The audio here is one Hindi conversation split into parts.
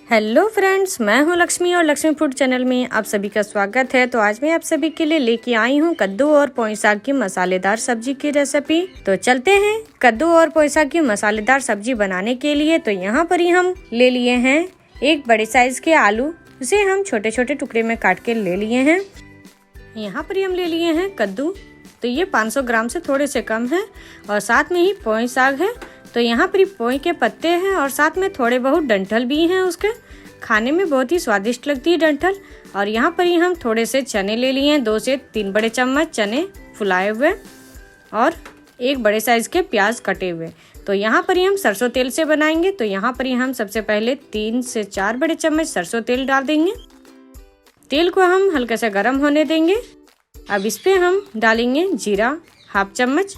हेलो फ्रेंड्स, मैं हूं लक्ष्मी और लक्ष्मी फूड चैनल में आप सभी का स्वागत है। तो आज मैं आप सभी के लिए लेके आई हूं कद्दू और पोई साग की मसालेदार सब्जी की रेसिपी। तो चलते हैं कद्दू और पोई साग की मसालेदार सब्जी बनाने के लिए। तो यहाँ पर ही हम ले लिए हैं एक बड़े साइज के आलू, उसे हम छोटे छोटे टुकड़े में काट के ले लिए हैं। यहाँ पर ही हम ले लिए हैं कद्दू, तो ये 500 ग्राम से थोड़े से कम है। और साथ में ही पोई साग है, तो यहाँ पर पोई के पत्ते हैं और साथ में थोड़े बहुत डंठल भी हैं। उसके खाने में बहुत ही स्वादिष्ट लगती है डंठल। और यहाँ पर ही हम थोड़े से चने ले लिए हैं, 2 से 3 बड़े चम्मच चने फुलाए हुए और एक बड़े साइज के प्याज कटे हुए। तो यहाँ पर ही हम सरसों तेल से बनाएंगे। तो यहाँ पर ही हम सबसे पहले 3 से 4 बड़े चम्मच सरसों तेल डाल देंगे। तेल को हम हल्का सा गर्म होने देंगे। अब इस पे हम डालेंगे जीरा हाफ चम्मच।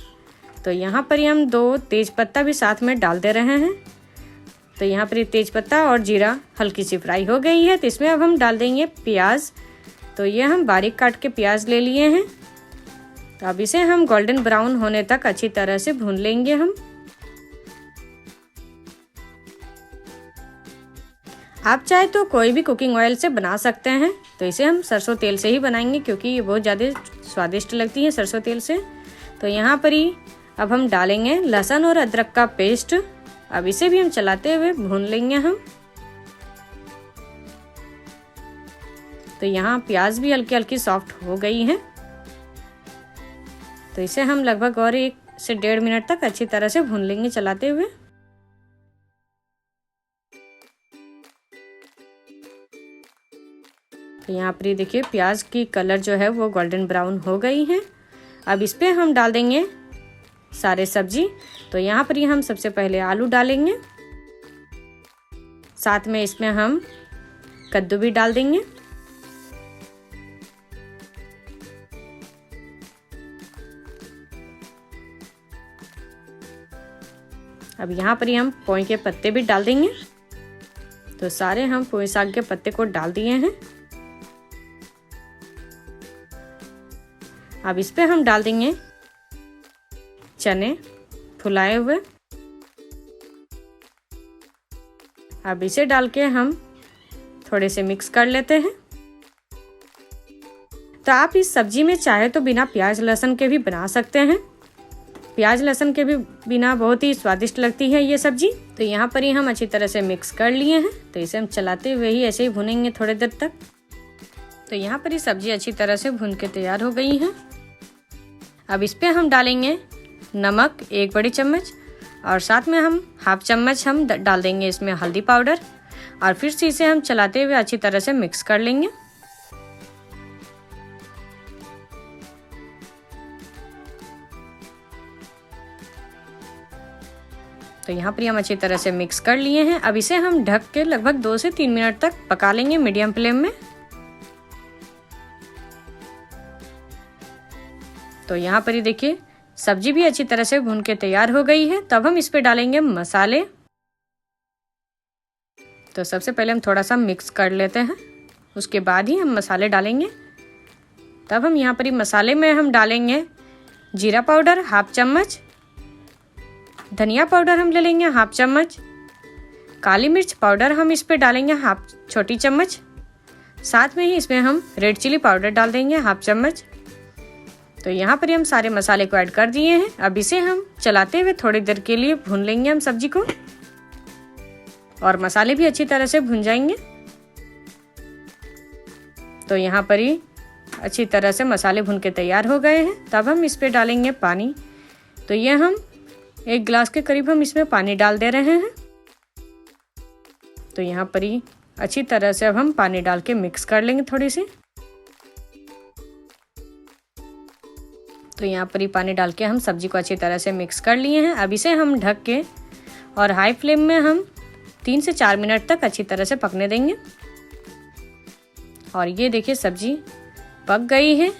तो यहाँ पर ही हम 2 तेज पत्ता भी साथ में डाल दे रहे हैं। तो यहाँ पर तेज पत्ता और जीरा हल्की सी फ्राई हो गई है, तो इसमें अब हम डाल देंगे प्याज। तो ये हम बारीक काट के प्याज ले लिए हैं। तो अब इसे हम गोल्डन ब्राउन होने तक अच्छी तरह से भून लेंगे हम। आप चाहे तो कोई भी कुकिंग ऑयल से बना सकते हैं, तो इसे हम सरसों तेल से ही बनाएंगे क्योंकि ये बहुत ज़्यादा स्वादिष्ट लगती है सरसों तेल से। तो यहाँ पर ही अब हम डालेंगे लहसुन और अदरक का पेस्ट। अब इसे भी हम चलाते हुए भून लेंगे हम। तो यहाँ प्याज भी हल्की हल्की सॉफ्ट हो गई है, तो इसे हम लगभग और 1 से 1.5 मिनट तक अच्छी तरह से भून लेंगे चलाते हुए। तो यहाँ पर देखिए प्याज की कलर जो है वो गोल्डन ब्राउन हो गई है। अब इस पे हम डाल देंगे सारे सब्जी। तो यहाँ पर हम सबसे पहले आलू डालेंगे, साथ में इसमें हम कद्दू भी डाल देंगे। अब यहाँ पर हम पोई के पत्ते भी डाल देंगे। तो सारे हम पोई साग के पत्ते को डाल दिए हैं। अब इस पे हम डाल देंगे चने फुलाए हुए। अब इसे डाल के हम थोड़े से मिक्स कर लेते हैं। तो आप इस सब्जी में चाहे तो बिना प्याज लहसुन के भी बना सकते हैं। प्याज लहसुन के भी बिना बहुत ही स्वादिष्ट लगती है ये सब्जी। तो यहाँ पर ही हम अच्छी तरह से मिक्स कर लिए हैं। तो इसे हम चलाते हुए ही ऐसे ही भुनेंगे थोड़ी देर तक। तो यहाँ पर ही सब्जी अच्छी तरह से भुन के तैयार हो गई है। अब इस पे हम डालेंगे नमक 1 बड़ी चम्मच और साथ में हम हाफ चम्मच हम डाल देंगे इसमें हल्दी पाउडर। और फिर से इसे हम चलाते हुए अच्छी तरह से मिक्स कर लेंगे। तो यहाँ पर हम अच्छी तरह से मिक्स कर लिए हैं। अब इसे हम ढक के लगभग 2 से 3 मिनट तक पका लेंगे मीडियम फ्लेम में। तो यहाँ पर ही देखिए सब्जी भी अच्छी तरह से भून के तैयार हो गई है। तब हम इस पे डालेंगे मसाले। तो सबसे पहले हम थोड़ा सा मिक्स कर लेते हैं, उसके बाद ही हम मसाले डालेंगे। तब हम यहाँ पर ही मसाले में हम डालेंगे जीरा पाउडर हाफ चम्मच, धनिया पाउडर हम ले लेंगे हाफ चम्मच, काली मिर्च पाउडर हम इस पे डालेंगे हाफ छोटी चम्मच, साथ में ही इसमें हम रेड चिली पाउडर डाल देंगे हाफ चम्मच। तो यहाँ पर हम सारे मसाले को ऐड कर दिए हैं। अब इसे हम चलाते हुए थोड़ी देर के लिए भून लेंगे हम सब्जी को, और मसाले भी अच्छी तरह से भुन जाएंगे। तो यहाँ पर ही अच्छी तरह से मसाले भुन के तैयार हो गए हैं। तब हम इस पे डालेंगे पानी। तो ये हम 1 गिलास के करीब हम इसमें पानी डाल दे रहे हैं। तो यहाँ पर ही अच्छी तरह से अब हम पानी डाल के मिक्स कर लेंगे थोड़ी सी। तो यहाँ पर ही पानी डाल के हम सब्जी को अच्छी तरह से मिक्स कर लिए हैं। अब इसे हम ढक के और हाई फ्लेम में हम 3 से 4 मिनट तक अच्छी तरह से पकने देंगे। और ये देखिए सब्जी पक गई है।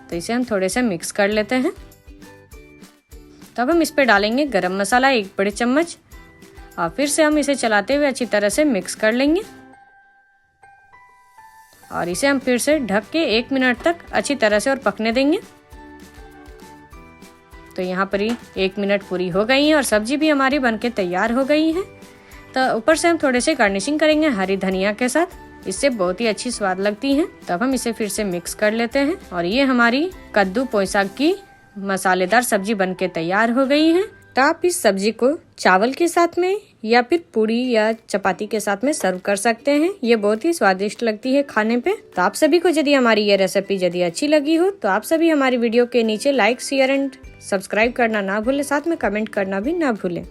तो इसे हम थोड़े से मिक्स कर लेते हैं। तब हम इस पे डालेंगे गरम मसाला 1 बड़े चम्मच और फिर से हम इसे चलाते हुए अच्छी तरह से मिक्स कर लेंगे। और इसे हम फिर से ढक के 1 मिनट तक अच्छी तरह से और पकने देंगे। तो यहाँ पर ही 1 मिनट पूरी हो गई है और सब्जी भी हमारी बनके तैयार हो गई है। तो ऊपर से हम थोड़े से गार्निशिंग करेंगे हरी धनिया के साथ। इससे बहुत ही अच्छी स्वाद लगती है। तब हम इसे फिर से मिक्स कर लेते हैं और ये हमारी कद्दू पोई साग की मसालेदार सब्जी बनके तैयार हो गई है। तो आप इस सब्जी को चावल के साथ में या फिर पूरी या चपाती के साथ में सर्व कर सकते हैं। ये बहुत ही स्वादिष्ट लगती है खाने पे। तो आप सभी को यदि हमारी ये रेसिपी यदि अच्छी लगी हो तो आप सभी हमारी वीडियो के नीचे लाइक, शेयर एंड सब्सक्राइब करना ना भूलें, साथ में कमेंट करना भी ना भूलें।